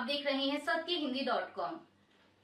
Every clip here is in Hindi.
देख रहे हैं सत्यहिंदी.com।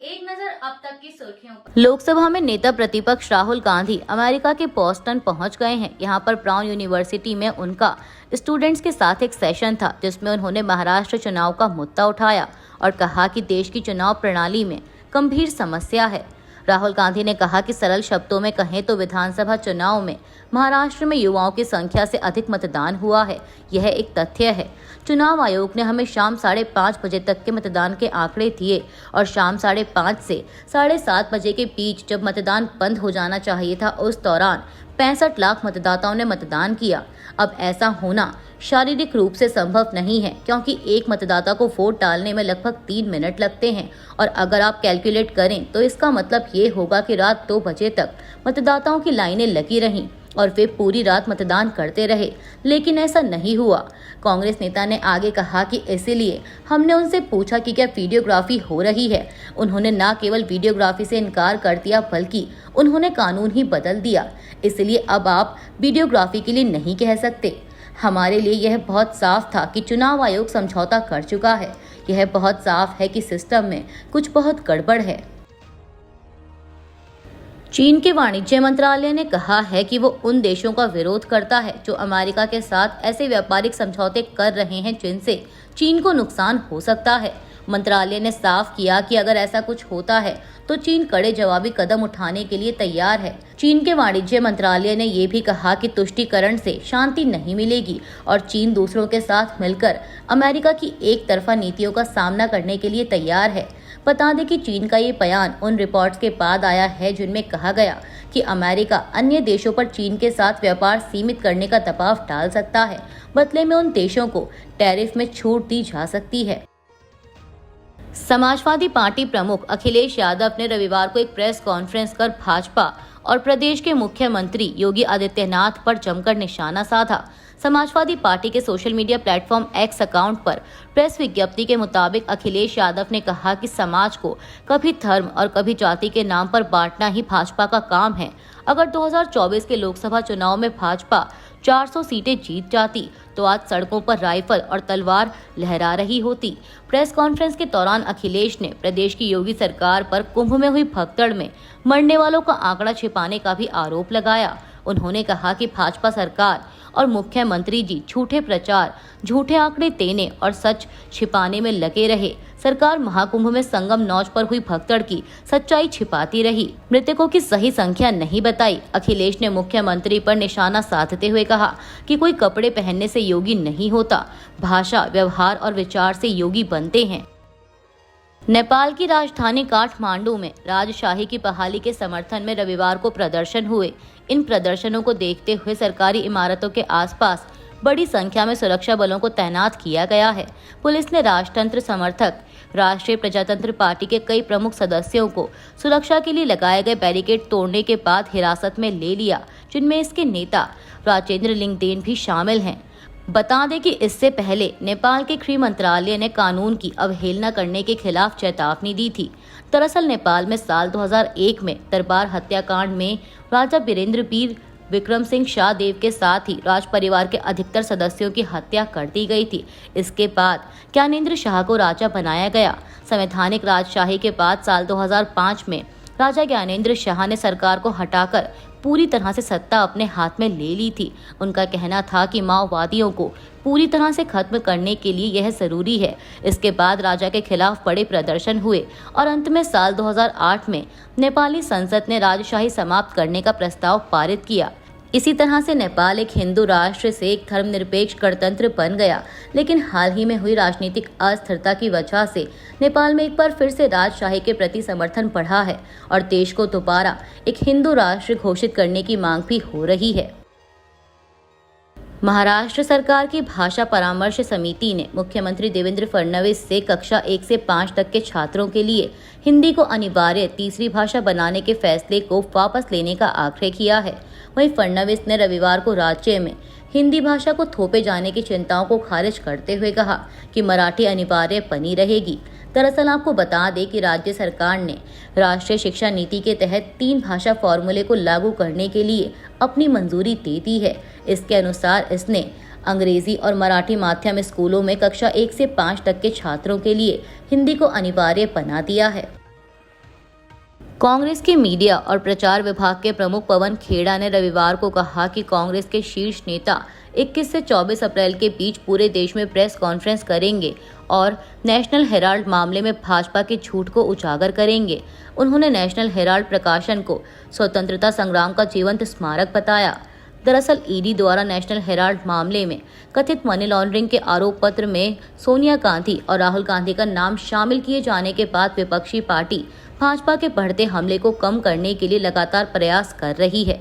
एक नजर अब तक की सुर्खियों पर। लोकसभा में नेता प्रतिपक्ष राहुल गांधी अमेरिका के बोस्टन पहुंच गए हैं। यहां पर ब्राउन यूनिवर्सिटी में उनका स्टूडेंट्स के साथ एक सेशन था, जिसमें उन्होंने महाराष्ट्र चुनाव का मुद्दा उठाया और कहा कि देश की चुनाव प्रणाली में गंभीर समस्या है। राहुल गांधी ने कहा कि सरल शब्दों में कहें तो विधानसभा चुनाव में महाराष्ट्र में युवाओं की संख्या से अधिक मतदान हुआ है। यह एक तथ्य है। चुनाव आयोग ने हमें शाम 5:30 बजे तक के मतदान के आंकड़े दिए और शाम 5:30 से 7:30 बजे के बीच जब मतदान बंद हो जाना चाहिए था, उस दौरान 65 लाख मतदाताओं ने मतदान किया। अब ऐसा होना शारीरिक रूप से संभव नहीं है, क्योंकि एक मतदाता को वोट डालने में लगभग 3 मिनट लगते हैं और अगर आप कैलकुलेट करें तो इसका मतलब ये होगा कि रात 2 बजे तक मतदाताओं की लाइनें लगी रहीं और वे पूरी रात मतदान करते रहे, लेकिन ऐसा नहीं हुआ। कांग्रेस नेता ने आगे कहा कि इसीलिए हमने उनसे पूछा कि क्या वीडियोग्राफी हो रही है। उन्होंने न केवल वीडियोग्राफी से इनकार कर दिया, बल्कि उन्होंने कानून ही बदल दिया। इसलिए अब आप वीडियोग्राफी के लिए नहीं कह सकते। हमारे लिए यह बहुत साफ था कि चुनाव आयोग समझौता कर चुका है। यह बहुत साफ है कि सिस्टम में कुछ बहुत गड़बड़ है। चीन के वाणिज्य मंत्रालय ने कहा है कि वो उन देशों का विरोध करता है जो अमेरिका के साथ ऐसे व्यापारिक समझौते कर रहे हैं जिनसे चीन को नुकसान हो सकता है। मंत्रालय ने साफ किया कि अगर ऐसा कुछ होता है तो चीन कड़े जवाबी कदम उठाने के लिए तैयार है। चीन के वाणिज्य मंत्रालय ने ये भी कहा कि तुष्टीकरण से शांति नहीं मिलेगी और चीन दूसरों के साथ मिलकर अमेरिका की एक तरफा नीतियों का सामना करने के लिए तैयार है। बता दें कि चीन का ये बयान उन रिपोर्ट्स के बाद आया है जिनमें कहा गया कि अमेरिका अन्य देशों पर चीन के साथ व्यापार सीमित करने का दबाव डाल सकता है। बदले में उन देशों को टैरिफ में छूट दी जा सकती है। समाजवादी पार्टी प्रमुख अखिलेश यादव ने रविवार को एक प्रेस कॉन्फ्रेंस कर भाजपा और प्रदेश के मुख्यमंत्री योगी आदित्यनाथ पर जमकर निशाना साधा। समाजवादी पार्टी के social media platform x account पर प्रेस विज्ञप्ति के मुताबिक अखिलेश यादव ने कहा कि समाज को कभी धर्म और कभी जाति के नाम पर बांटना ही भाजपा का काम है। अगर 2024 के लोकसभा चुनाव में भाजपा 400 सीटें जीत जाती तो आज सड़कों पर राइफल और तलवार लहरा रही होती। प्रेस कॉन्फ्रेंस के दौरान अखिलेश ने प्रदेश की योगी सरकार पर कुंभ में हुई भगदड़ में मरने वालों का आंकड़ा छिपाने का भी आरोप लगाया। उन्होंने कहा कि भाजपा सरकार और मुख्यमंत्री जी झूठे प्रचार, झूठे आंकड़े देने और सच छिपाने में लगे रहे। सरकार महाकुंभ में संगम नौज पर हुई भगदड़ की सच्चाई छिपाती रही, मृतकों की सही संख्या नहीं बताई। अखिलेश ने मुख्यमंत्री पर निशाना साधते हुए कहा कि कोई कपड़े पहनने से योगी नहीं होता, भाषा, व्यवहार और विचार से योगी बनते हैं। नेपाल की राजधानी काठमांडू में राजशाही की बहाली के समर्थन में रविवार को प्रदर्शन हुए। इन प्रदर्शनों को देखते हुए सरकारी इमारतों के आसपास बड़ी संख्या में सुरक्षा बलों को तैनात किया गया है। पुलिस ने राजतंत्र समर्थक राष्ट्रीय प्रजातंत्र पार्टी के कई प्रमुख सदस्यों को सुरक्षा के लिए लगाए गए बैरिकेड तोड़ने के बाद हिरासत में ले लिया, जिनमें इसके नेता राजेंद्र लिंगदेन भी शामिल हैं। बता दें कि इससे पहले नेपाल के गृह मंत्रालय ने कानून की अवहेलना करने के खिलाफ चेतावनी दी थी। दरअसल नेपाल में साल 2001 में दरबार हत्याकांड में राजा वीरेंद्र वीर विक्रम सिंह शाहदेव के साथ ही राज परिवार के अधिकतर सदस्यों की हत्या कर दी गई थी। इसके बाद ज्ञानेंद्र शाह को राजा बनाया गया। संवैधानिक राजशाही के बाद साल 2005 में राजा ज्ञानेंद्र शाह ने सरकार को हटाकर पूरी तरह से सत्ता अपने हाथ में ले ली थी। उनका कहना था कि माओवादियों को पूरी तरह से खत्म करने के लिए यह जरूरी है। इसके बाद राजा के खिलाफ बड़े प्रदर्शन हुए और अंत में साल 2008 में नेपाली संसद ने राजशाही समाप्त करने का प्रस्ताव पारित किया। इसी तरह से नेपाल एक हिंदू राष्ट्र से एक धर्मनिरपेक्ष गणतंत्र बन गया, लेकिन हाल ही में हुई राजनीतिक अस्थिरता की वजह से नेपाल में एक बार फिर से राजशाही के प्रति समर्थन बढ़ा है और देश को दोबारा एक हिंदू राष्ट्र घोषित करने की मांग भी हो रही है। महाराष्ट्र सरकार की भाषा परामर्श समिति ने मुख्यमंत्री देवेंद्र फडणवीस से कक्षा 1 से 5 तक के छात्रों के लिए हिंदी को अनिवार्य तीसरी भाषा बनाने के फैसले को वापस लेने का आग्रह किया है। वहीं फडणवीस ने रविवार को राज्य में हिंदी भाषा को थोपे जाने की चिंताओं को खारिज करते हुए कहा कि मराठी अनिवार्य बनी रहेगी। दरअसल आपको बता दें कि राज्य सरकार ने राष्ट्रीय शिक्षा नीति के तहत 3 भाषा फॉर्मूले को लागू करने के लिए अपनी मंजूरी दे दी है। इसके अनुसार इसने अंग्रेजी और मराठी माध्यम स्कूलों में कक्षा 1 से 5 तक के छात्रों के लिए हिंदी को अनिवार्य बना दिया है। कांग्रेस के मीडिया और प्रचार विभाग के प्रमुख पवन खेड़ा ने रविवार को कहा कि कांग्रेस के शीर्ष नेता 21 से 24 अप्रैल के बीच पूरे देश में प्रेस कॉन्फ्रेंस करेंगे और नेशनल हेराल्ड मामले में भाजपा के झूठ को उजागर करेंगे। उन्होंने नेशनल हेराल्ड प्रकाशन को स्वतंत्रता संग्राम का जीवंत स्मारक बताया। दरअसल ईडी द्वारा नेशनल हेराल्ड मामले में कथित मनी लॉन्ड्रिंग के आरोप पत्र में सोनिया गांधी और राहुल गांधी का नाम शामिल किए जाने के बाद विपक्षी पार्टी भाजपा के बढ़ते हमले को कम करने के लिए लगातार प्रयास कर रही है।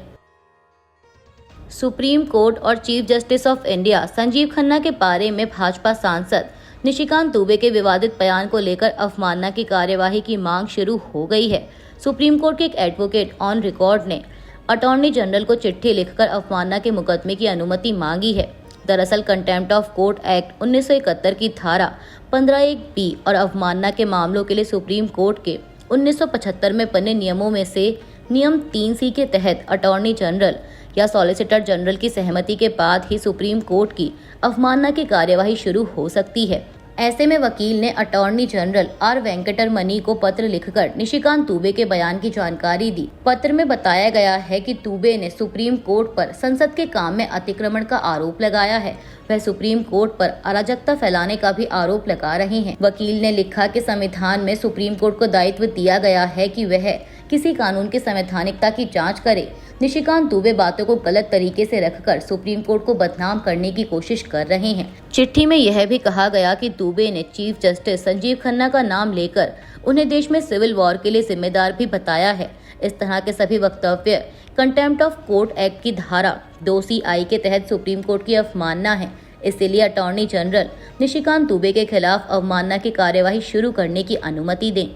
सुप्रीम कोर्ट और chief justice of India Sanjeev Khanna के बारे में भाजपा सांसद निशिकांत दुबे के विवादित बयान को लेकर अवमानना की कार्यवाही की मांग शुरू हो गई है। सुप्रीम कोर्ट के एक एडवोकेट ऑन रिकॉर्ड ने अटॉर्नी जनरल को चिट्ठी लिखकर अवमानना के मुकदमे की अनुमति मांगी है। दरअसल कंटेम्प्ट ऑफ कोर्ट एक्ट 1971 की धारा 15(1)(b और अवमानना के मामलों के लिए सुप्रीम कोर्ट के 1975 में बने नियमों में से नियम 3C के तहत अटॉर्नी जनरल या सॉलिसिटर जनरल की सहमति के बाद ही सुप्रीम कोर्ट की अवमानना की कार्यवाही शुरू हो सकती है। ऐसे में वकील ने अटॉर्नी जनरल आर वेंकटरमणि को पत्र लिखकर निशिकांत दुबे के बयान की जानकारी दी। पत्र में बताया गया है कि दुबे ने सुप्रीम कोर्ट पर संसद के काम में अतिक्रमण का आरोप लगाया है। वह सुप्रीम कोर्ट पर अराजकता फैलाने का भी आरोप लगा रहे हैं। वकील ने लिखा कि संविधान में सुप्रीम कोर्ट को दायित्व दिया गया है कि वह किसी कानून की संवैधानिकता की जांच करे। निशिकांत दुबे बातों को गलत तरीके से रखकर सुप्रीम कोर्ट को बदनाम करने की कोशिश कर रहे हैं। चिट्ठी में यह भी कहा गया कि दुबे ने चीफ जस्टिस संजीव खन्ना का नाम लेकर उन्हें देश में सिविल वॉर के लिए जिम्मेदार भी बताया है। इस तरह के सभी वक्तव्य कंटेम्प्ट ऑफ कोर्ट एक्ट की धारा 2CI के तहत सुप्रीम कोर्ट की अवमानना है। इसलिए अटॉर्नी जनरल निशिकांत दुबे के खिलाफ अवमानना की कार्यवाही शुरू करने की अनुमति दें।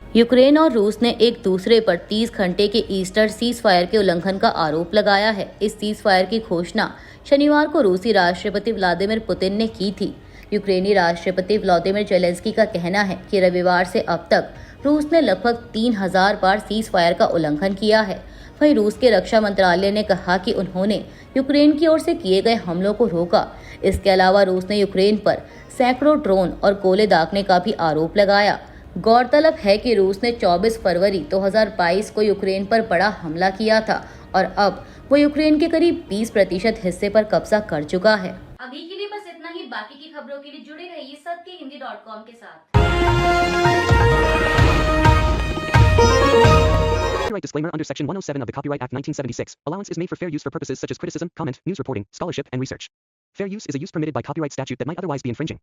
यूक्रेन और रूस ने एक दूसरे पर 30 घंटे के ईस्टर सीज फायर के उल्लंघन का आरोप लगाया है। इस सीज फायर की घोषणा शनिवार को रूसी राष्ट्रपति व्लादिमीर पुतिन ने की थी। यूक्रेनी राष्ट्रपति व्लादिमीर जेलेंस्की का कहना है कि रविवार से अब तक रूस ने लगभग 3000 बार सीज फायर का उल्लंघन किया है। वहीं रूस के रक्षा मंत्रालय ने कहा कि उन्होंने यूक्रेन की ओर से किए गए हमलों को रोका। इसके अलावा रूस ने यूक्रेन पर सैकड़ों ड्रोन और गोले दागने का भी आरोप लगाया। गौरतलब है कि रूस ने 24 फरवरी 2022 को यूक्रेन पर बड़ा हमला किया था और अब वो यूक्रेन के करीब 20% हिस्से पर कब्जा कर चुका है। अभी के लिए बस इतना ही। बाकी की खबरों के लिए जुड़े रहिए सत्यहिंदी.com के साथ। Copyright disclaimer under Section 107 of the Copyright Act 1976. Allowance is made for fair use for purposes such as criticism, comment, news reporting, scholarship, and research. Fair use is a use permitted by copyright statute that might otherwise be infringing.